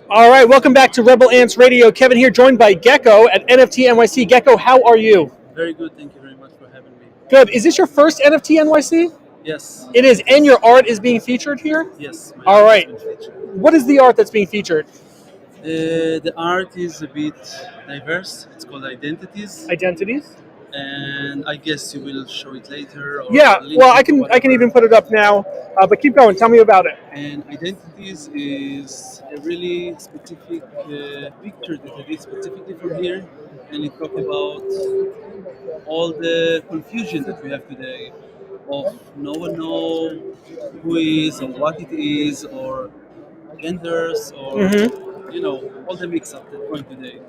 All right, welcome back to Rebel Ants Radio. Kevin here, joined by Geko at NFT NYC. Geko, how are you? Very good. Thank you very much for having me. Good. Is this your first NFT NYC? Yes. It is, and your art is being featured here? Yes, my All art has right. been featured. What is the art that's being featured? The art is a bit diverse. It's called Identities, Identities? and I guess you will show it later or Yeah, link well, it I or can whatever. even put it up now, but keep going. Tell me about it. And Identities is a really specific picture that I did specifically for here, and it talked about all the confusion that we have today of no one know who is or what it is or genders or Hmm. all the mix-up that's going today,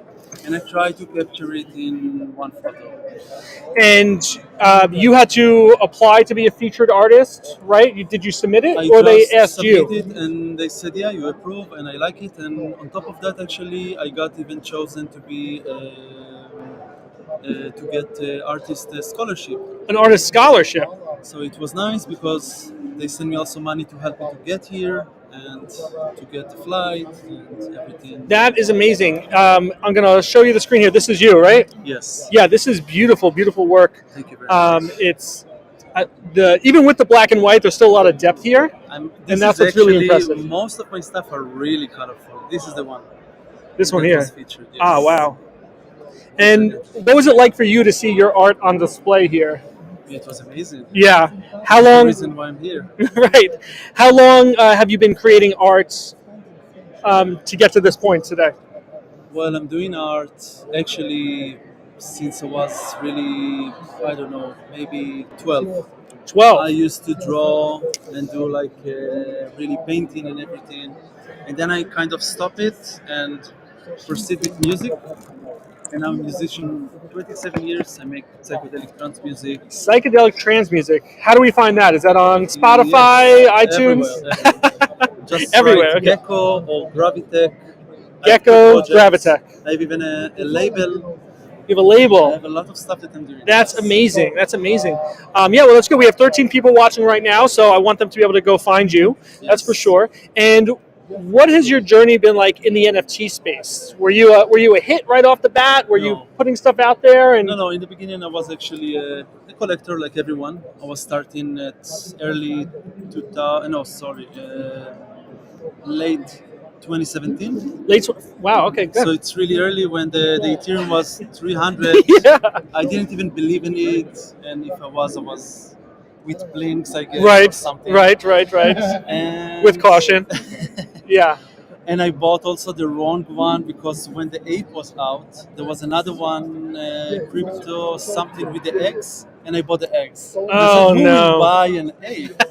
and I try to capture it in one photo. And you had to apply to be a featured artist, right? Did you submit it, I or they just asked you? submitted and they said, yeah, you approve, and I like it. And on top of that, actually, I got even chosen to be to get artist scholarship. An artist scholarship. So it was nice because they sent me also money to help me to get here and to get the flight and everything. That is amazing. I'm going to show you the screen here. This is you, right? Yes, Yeah, this is beautiful, beautiful work. thank you very much. It's the even with the black and white, there's still a lot of depth here, This and that's is what's really actually impressive. most of my stuff are really colorful. This is the one This one that here. was featured. Yes. Ah, wow. And what was it like for you to see your art on display here? It was amazing. Yeah. How That's the long? reason why I'm here. Right. How long have you been creating art to get to this point today? Well, I'm doing art actually since I was really, I don't know, maybe 12. I 12. used to draw and do like really painting and everything. And then I kind of stopped it and proceed with music. And I'm a musician 27 years. I make psychedelic trance music. Psychedelic trance music. How do we find that? Is that on Yes, Spotify, iTunes? everywhere. Just write Everywhere. Okay. Gecko or Gravitech. I have two Gecko, projects. Gravitech. I have even a label. You have a I label. have a lot of stuff that I'm doing. That's Yes. amazing. That's amazing. Yeah, well, that's good. We have 13 people watching right now, so I want them to be able to go find you. That's for Yes. sure. And what has your journey been like in the NFT space? Were you a hit right off the bat? Were you No. putting stuff out there? And No. In the beginning, I was actually a collector like everyone. I was starting at early 2000. No, sorry, late 2017. late. Wow. Okay. So Good. it's really early when the Ethereum was 300. Yeah. I didn't even believe in it, and if I was with blinks, I guess, or Right. something. Right. And With caution. Yeah. And I bought also the wrong one because when the ape was out, there was another one, crypto something with the eggs, and I bought the eggs. And I Oh, said, who no. will buy an ape?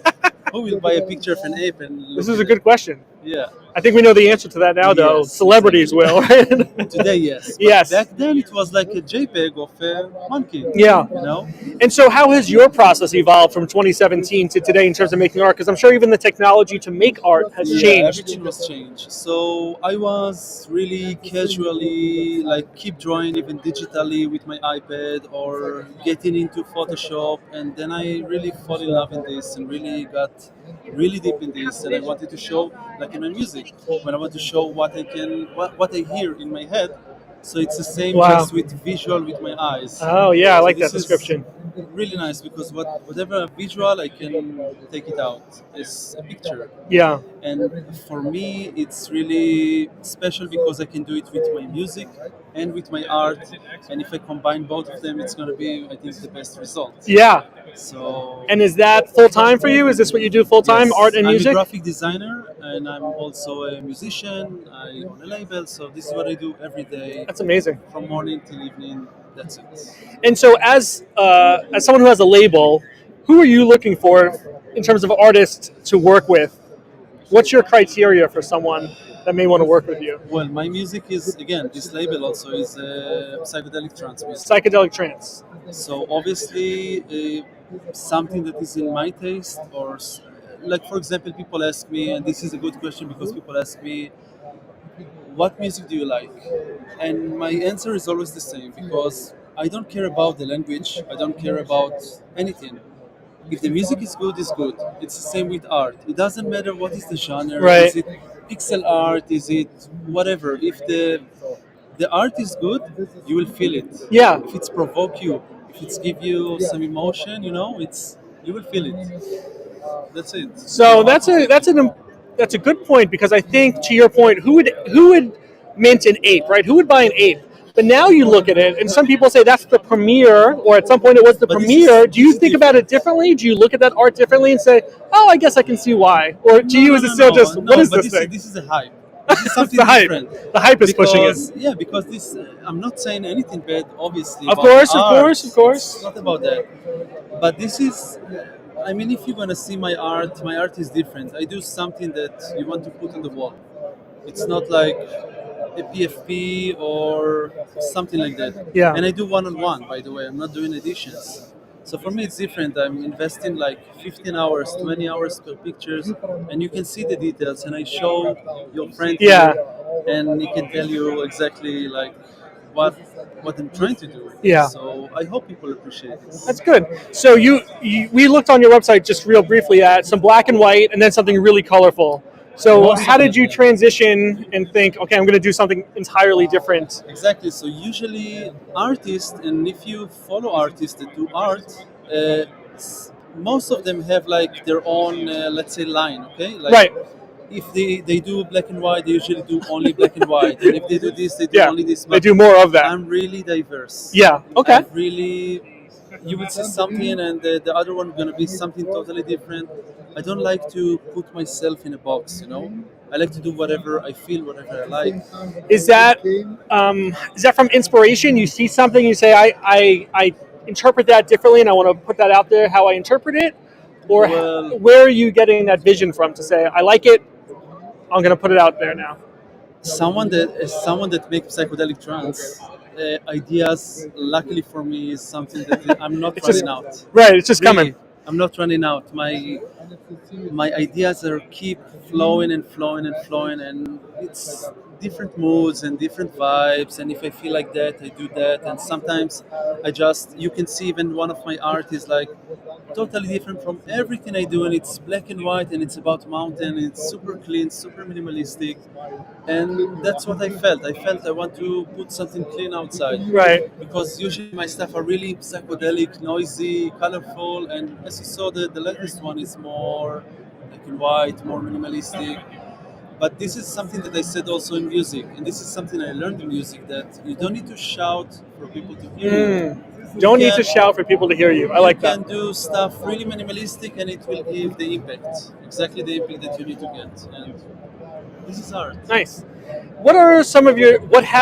Who will buy a picture of an ape and look This is at a good question. Yeah. I think we know the answer to that now, though. Yes, Celebrities will, right? Today, yes. But Yes. back then, it was like a JPEG of a monkey. Yeah. You know? And so, how has your process evolved from 2017 to today in terms of making art? Because I'm sure even the technology to make art has Yeah, changed. everything was changed. So I was really casually like keep drawing even digitally with my iPad or getting into Photoshop, and then I really fall in love in this and really got really deep in this, and I wanted to show like in my music when I want to show what I hear in my head. So it's the same Wow. just with visual with my eyes. Oh, yeah, I So like that this is description. really nice because whatever visual I can take it out is a picture. Yeah. And for me, it's really special because I can do it with my music and with my art. And if I combine both of them, it's going to be, I think, the best result. Yeah. So, And is that full time for you? Is this what you do full time, yes, art and I'm music? a graphic designer and I'm also a musician. I own a label, so this is what I do every day That's amazing. from morning till evening. That's it. And so, as someone who has a label, who are you looking for in terms of artists to work with? What's your criteria for someone that may want to work with you? Well, my music is, again, this label also is psychedelic trance music. Psychedelic trance. So obviously, something that is in my taste, or like for example, people ask me, and this is a good question because people ask me, what music do you like? And my answer is always the same because I don't care about the language, I don't care about anything. If the music is good, it's good. It's the same with art. It doesn't matter what is the genre. Right. Is it pixel art? Is it whatever? If the art is good, you will feel it. Yeah. If it's provoke you, if it's give you some emotion, it's you will feel it. That's it. So that's a good point because I think to your point, who would mint an ape, right? Who would buy an ape? But now you look at it, and some people say that's the premiere, or at some point it was the But premiere. Do this you is think about different. it differently? Do you look at that art differently and say, "Oh, I guess I can see why"? Or to No, you, no, is it no, still no, just what no. is But this this is thing? this is a hype. This is It's something the hype. different. The hype is pushing it. Because this, I'm not saying anything bad, obviously, Of about the course, of art. course, of It's course. not about that. But this is, I mean, if you're gonna see my art is different. I do something that you want to put on the wall. It's not like a PFP or something like that. Yeah. And I do one-on-one, by the way. I'm not doing editions. So for me, it's different. I'm investing like 15 hours, 20 hours per pictures, and you can see the details. And I show your friend Yeah. here, and he can tell you exactly like what what I'm trying to do. Yeah. So I hope people appreciate That's this. good. So we looked on your website just real briefly at some black and white, and then something really colorful. So Most how of did them, you yeah. transition and think, okay, I'm going to do something entirely different? Exactly. So usually artists, and if you follow artists that do art, most of them have like their own, let's say, line. Okay, like Right. if they do black and white, they usually do only black and white, and if they do this, they do Yeah. only this. They But do more of that. I'm really diverse. Yeah. Okay. I've really, you will see something, and the other one gonna be something totally different. I don't like to put myself in a box. I like to do whatever I feel, whatever I like. Is that from inspiration? You see something, you say, I interpret that differently, and I want to put that out there how I interpret it, or Well, where are you getting that vision from to say I like it? I'm going to put it out there now. someone that makes psychedelic trance ideas, luckily for me, is something that I'm not It's just running out. right. It's just coming. Really, I'm not running out. My ideas are keep flowing and flowing and flowing, and it's different moods and different vibes. And if I feel like that, I do that. And sometimes I just, you can see even one of my art is like totally different from everything I do, and it's black and white, and it's about mountain, and it's super clean, super minimalistic, and that's what I felt. I felt I want to put something clean outside Right. because usually my stuff are really psychedelic, noisy, colorful, and as you saw, the latest one is more black and white, more minimalistic. But this is something that I said also in music, and this is something I learned in music, that you don't need to shout for people to hear you. You Don't need to can shout for people to hear you. I you like that. can do stuff really minimalistic, and it will give the impact, exactly the impact that you need to get. And this is art. Nice. What have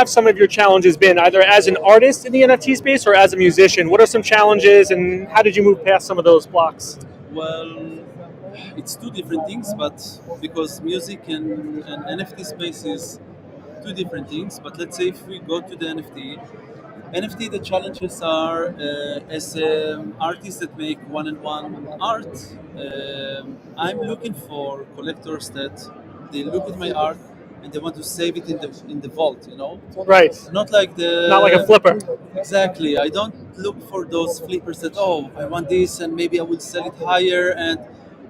some of your challenges been, either as an artist in the NFT space or as a musician? What are some challenges, and how did you move past some of those blocks? Well, it's two different things, but because music and NFT space is two different things. But let's say if we go to the NFT, the challenges are as artists that make one-on-one art. I'm looking for collectors that they look at my art and they want to save it in the vault. Right. Not like Not like a the flipper. exactly. I don't look for those flippers that, oh, I want this and maybe I will sell it higher, and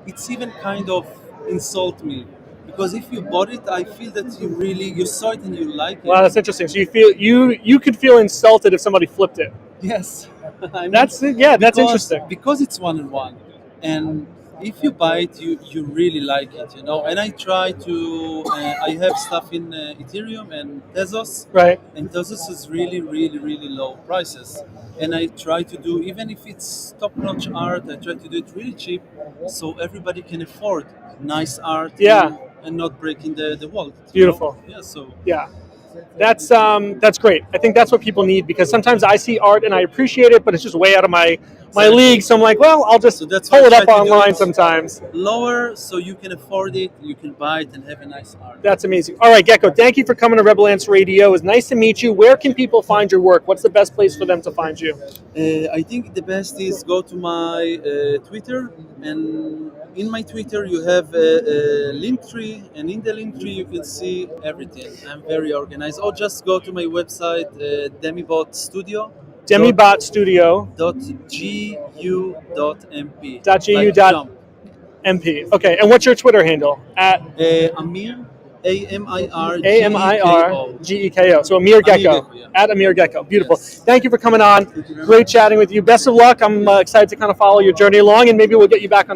it's even kind of insult me because if you bought it, I feel that you saw it and you like Wow, it. that's interesting. So you could feel insulted if somebody flipped it. Yes, I mean, That's because interesting. because it's one on one, and if you buy it, you really like it. And I try to. I have stuff in Ethereum and Tezos, Right. and Tezos is really, really, really low prices. And I try to do, even if it's top-notch art, I try to do it really cheap, so everybody can afford nice art Yeah. and not breaking the wallet. Beautiful. Yeah. So Yeah. That's great. I think that's what people need because sometimes I see art and I appreciate it, but it's just way out of my league. So I'm like, well, I'll just so that's why pull I it try up to do online it sometimes. lower so you can afford it, you can buy it and have a nice art. That's amazing. All right, Gecko, thank you for coming to Rebel Ants Radio. It was nice to meet you. Where can people find your work? What's the best place for them to find you? I think the best is go to my Twitter, and in my Twitter you have a link tree, and in the link tree you can see everything. I'm very organized. Or just go to my website, DemiBotStudio.ju.mp. DemiBotStudio.ju.mp, like jump. Okay, and what's your Twitter handle? At Amir Amirgeko. Amirgeko. So Amir Amir Geko, Geko, yeah. at Amir Geko. Beautiful. Yes. Thank you for coming on. Thank you very Great much. chatting with you. Best of luck. I'm excited to kind of follow your journey along, and maybe we'll get you back on the